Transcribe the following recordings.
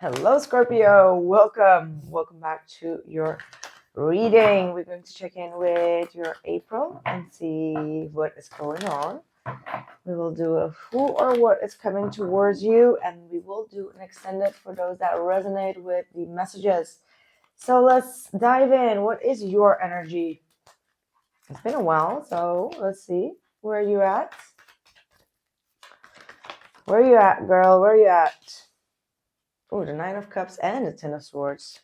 Hello, Scorpio. Welcome back to your reading. We're going to check in with your April and see what is going on. We will do a who or what is coming towards you, and we will do an extended for those that resonate with the messages. So let's dive in. What is your energy? It's been a while, so let's see. Where are you at? Where are you at, girl? Where are you at? Oh, the Nine of Cups and the Ten of Swords.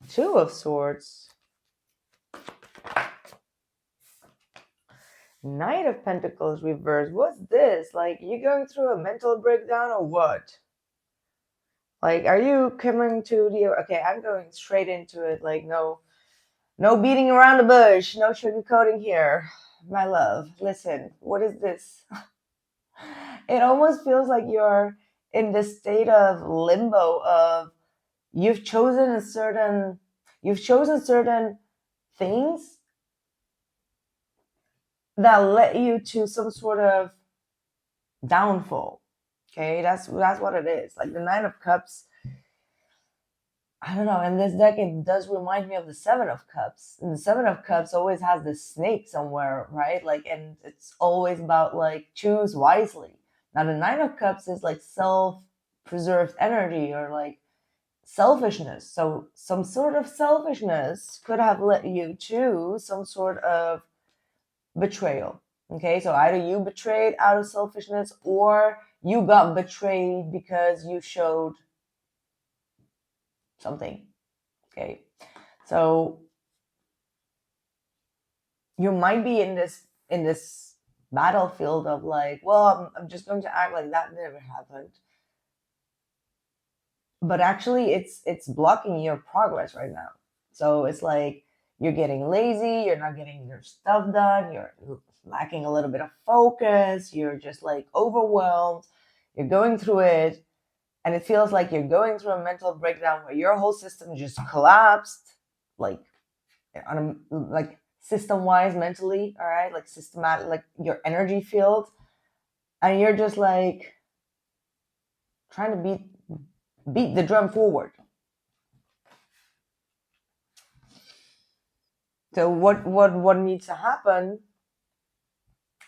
Two of Swords. Knight of Pentacles reversed. What's this? Like, you going through a mental breakdown or what? Like, are you coming to the... Okay, I'm going straight into it. Like, no beating around the bush. No sugarcoating here. My love, listen. What is this? It almost feels like you're in this state of limbo of you've chosen certain things that led you to some sort of downfall. Okay, that's what it is. Like the Nine of Cups, I don't know, in this deck it does remind me of the Seven of Cups. And the Seven of Cups always has this snake somewhere, right? Like, and it's always about like choose wisely. Now the Nine of Cups is like self-preserved energy or like selfishness. So some sort of selfishness could have led you to some sort of betrayal. Okay, so either you betrayed out of selfishness or you got betrayed because you showed something. Okay, so you might be in this battlefield of like, well, I'm just going to act like that never happened. But actually it's blocking your progress right now. So it's like you're getting lazy, you're not getting your stuff done, you're lacking a little bit of focus, you're just like overwhelmed, you're going through it, and it feels like you're going through a mental breakdown where your whole system just collapsed, like like system-wise, mentally, all right, like systematic, like your energy field, and you're just like trying to beat the drum forward. So what needs to happen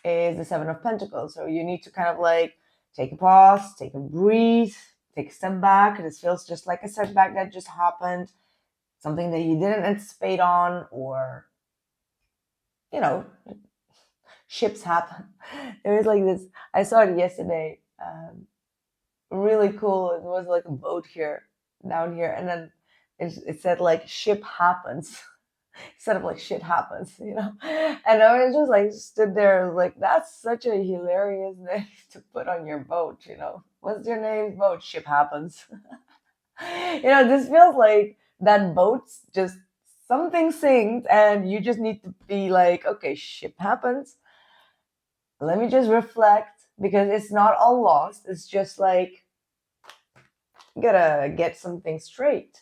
is the Seven of Pentacles. So you need to kind of like take a pause, take a breathe, take a step back. This feels just like a setback that just happened, something that you didn't anticipate on, or, you know, ships happen. There is like this, I saw it yesterday, really cool. It was like a boat here, down here, and then it said like ship happens. Instead of like shit happens, you know? And I was just like stood there like, that's such a hilarious name to put on your boat, you know? What's your name? Boat. Ship happens. You know, this feels like that boat's just something sings and you just need to be like, okay, ship happens. Let me just reflect, because it's not all lost. It's just like, you gotta get something straight.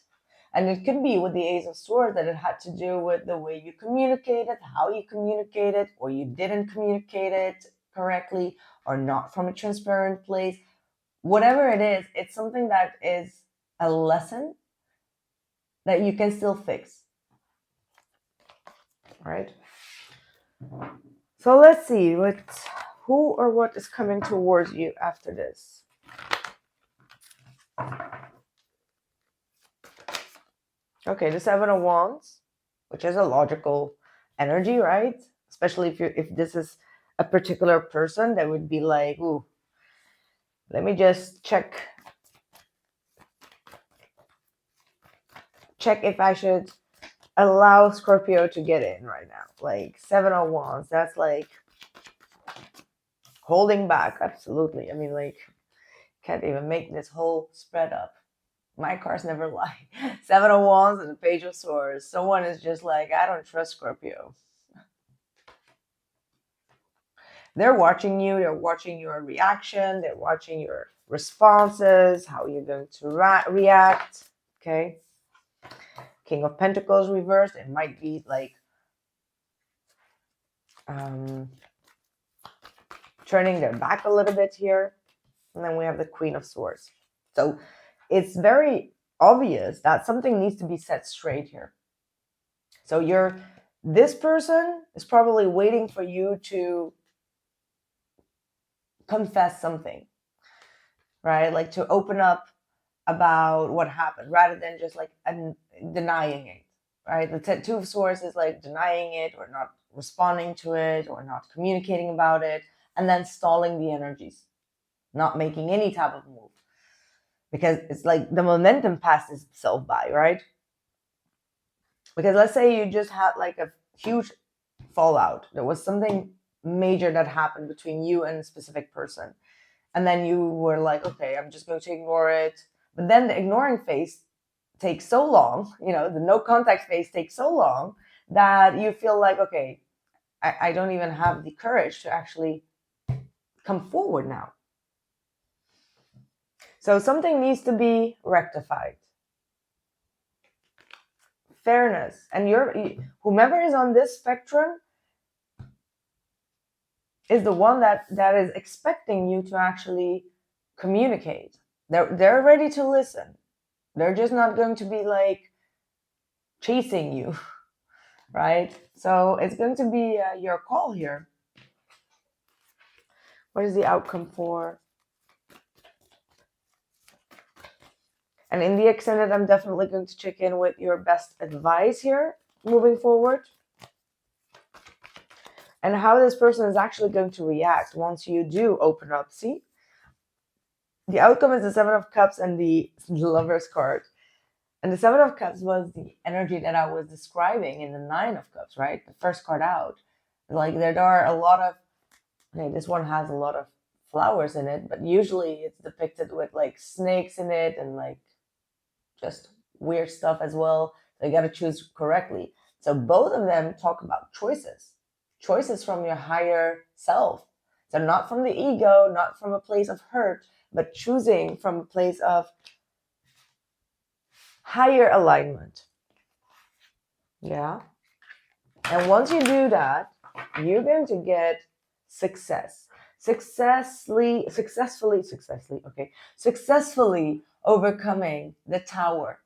And it could be with the Ace of Swords that it had to do with the way you communicated, how you communicated, or you didn't communicate it correctly, or not from a transparent place. Whatever it is, it's something that is a lesson that you can still fix. All right? So let's see who or what is coming towards you after this. Okay, the Seven of Wands, which is a logical energy, right? Especially if this is a particular person that would be like, ooh, let me just check if I should allow Scorpio to get in right now. Like Seven of Wands, that's like holding back. Absolutely. I mean, like, can't even make this whole spread up. My cards never lie. Seven of Wands and the Page of Swords. Someone is just like, I don't trust Scorpio. They're watching you. They're watching your reaction. They're watching your responses, how you're going to react. Okay. King of Pentacles reversed. It might be like turning their back a little bit here. And then we have the Queen of Swords. So it's very obvious that something needs to be set straight here. So this person is probably waiting for you to confess something, right? Like to open up about what happened rather than just like denying it, right? The Two of Swords is like denying it or not responding to it or not communicating about it, and then stalling the energies, not making any type of move, because it's like the momentum passes itself by, right? Because let's say you just had like a huge fallout. There was something major that happened between you and a specific person. And then you were like, okay, I'm just going to ignore it. But then the ignoring phase takes so long, the no contact phase takes so long that you feel like, okay, I don't even have the courage to actually come forward now. So something needs to be rectified. Fairness. And whomever is on this spectrum is the one that is expecting you to actually communicate. They're ready to listen. They're just not going to be like chasing you, right? So it's going to be your call here. What is the outcome for? And in the extended, I'm definitely going to check in with your best advice here moving forward. And how this person is actually going to react once you do open up. See? The outcome is the Seven of Cups and the Lover's card. And the Seven of Cups was the energy that I was describing in the Nine of Cups, right? The first card out. Like there are a lot of, okay, this one has a lot of flowers in it, but usually it's depicted with like snakes in it and like just weird stuff as well. So you got to choose correctly. So both of them talk about choices from your higher self. So not from the ego, not from a place of hurt, but choosing from a place of higher alignment. Yeah. And once you do that, you're going to get successfully overcoming the Tower.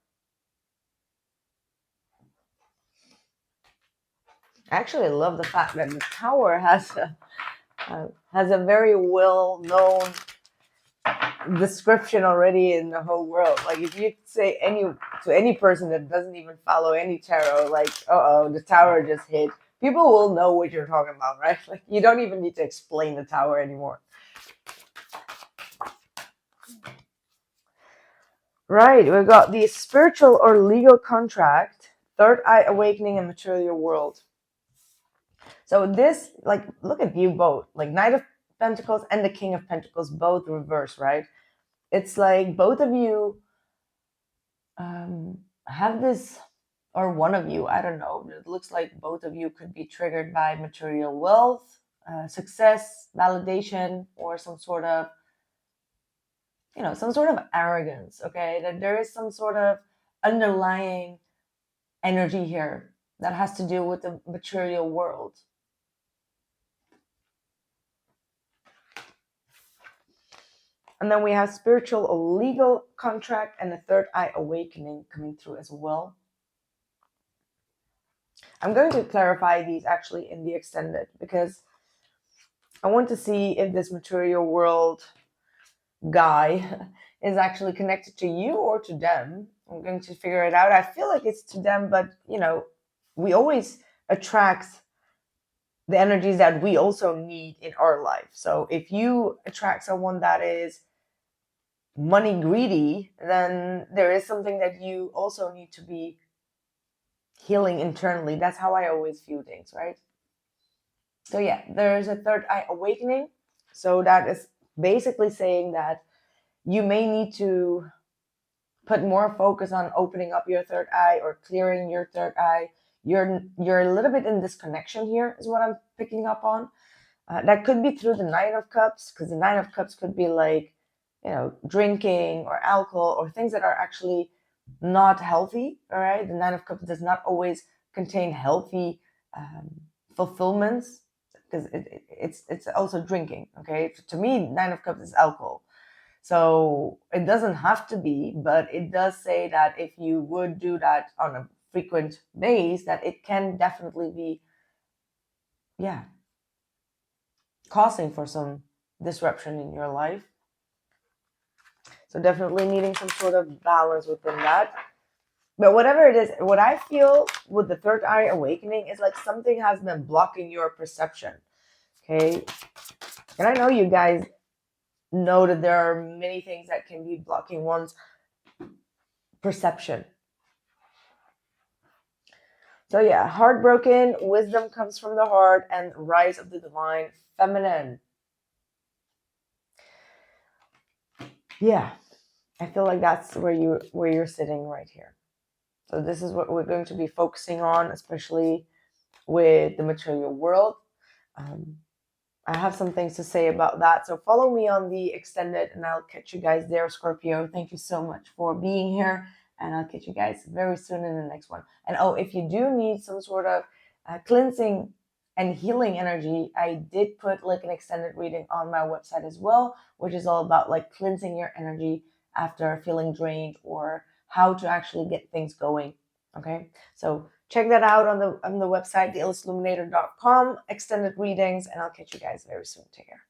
Actually, I love the fact that the Tower has a very well-known description already in the whole world. Like if you say to any person that doesn't even follow any tarot, like, the Tower just hit, people will know what you're talking about, right? Like you don't even need to explain the Tower anymore. Right, we've got the spiritual or legal contract, third eye awakening, and material world. So this, like, look at you both, like Knight of Pentacles and the King of Pentacles, both reverse, right? It's like both of you have this, or one of you, I don't know, it looks like both of you could be triggered by material wealth, success, validation, or some sort of arrogance, okay? That there is some sort of underlying energy here that has to do with the material world. And then we have spiritual or legal contract and the third eye awakening coming through as well. I'm going to clarify these actually in the extended because I want to see if this material world guy is actually connected to you or to them. I'm going to figure it out. I feel like it's to them, but we always attract the energies that we also need in our life. So if you attract someone that is money greedy, then there is something that you also need to be healing internally. That's how I always view things, right? So yeah, there's a third eye awakening. So that is basically saying that you may need to put more focus on opening up your third eye or clearing your third eye. You're a little bit in disconnection here is what I'm picking up on. That could be through the Nine of Cups, because the Nine of Cups could be like, drinking or alcohol or things that are actually not healthy. All right. The Nine of Cups does not always contain healthy fulfillments, because it's also drinking. Okay. To me, Nine of Cups is alcohol. So it doesn't have to be, but it does say that if you would do that on a frequent basis, that it can definitely be, yeah, causing for some disruption in your life. So definitely needing some sort of balance within that. But whatever it is, what I feel with the third eye awakening is like something has been blocking your perception. Okay. And I know you guys know that there are many things that can be blocking one's perception. So yeah, heartbroken, wisdom comes from the heart, and rise of the divine feminine. Yeah, I feel like that's where you're sitting right here. So this is what we're going to be focusing on, especially with the material world. I have some things to say about that. So follow me on the extended and I'll catch you guys there, Scorpio. Thank you so much for being here. And I'll catch you guys very soon in the next one. And oh, if you do need some sort of cleansing and healing energy, I did put like an extended reading on my website as well, which is all about like cleansing your energy after feeling drained or how to actually get things going. Okay, so check that out on the website, theillestilluminator.com, extended readings, and I'll catch you guys very soon. Take care.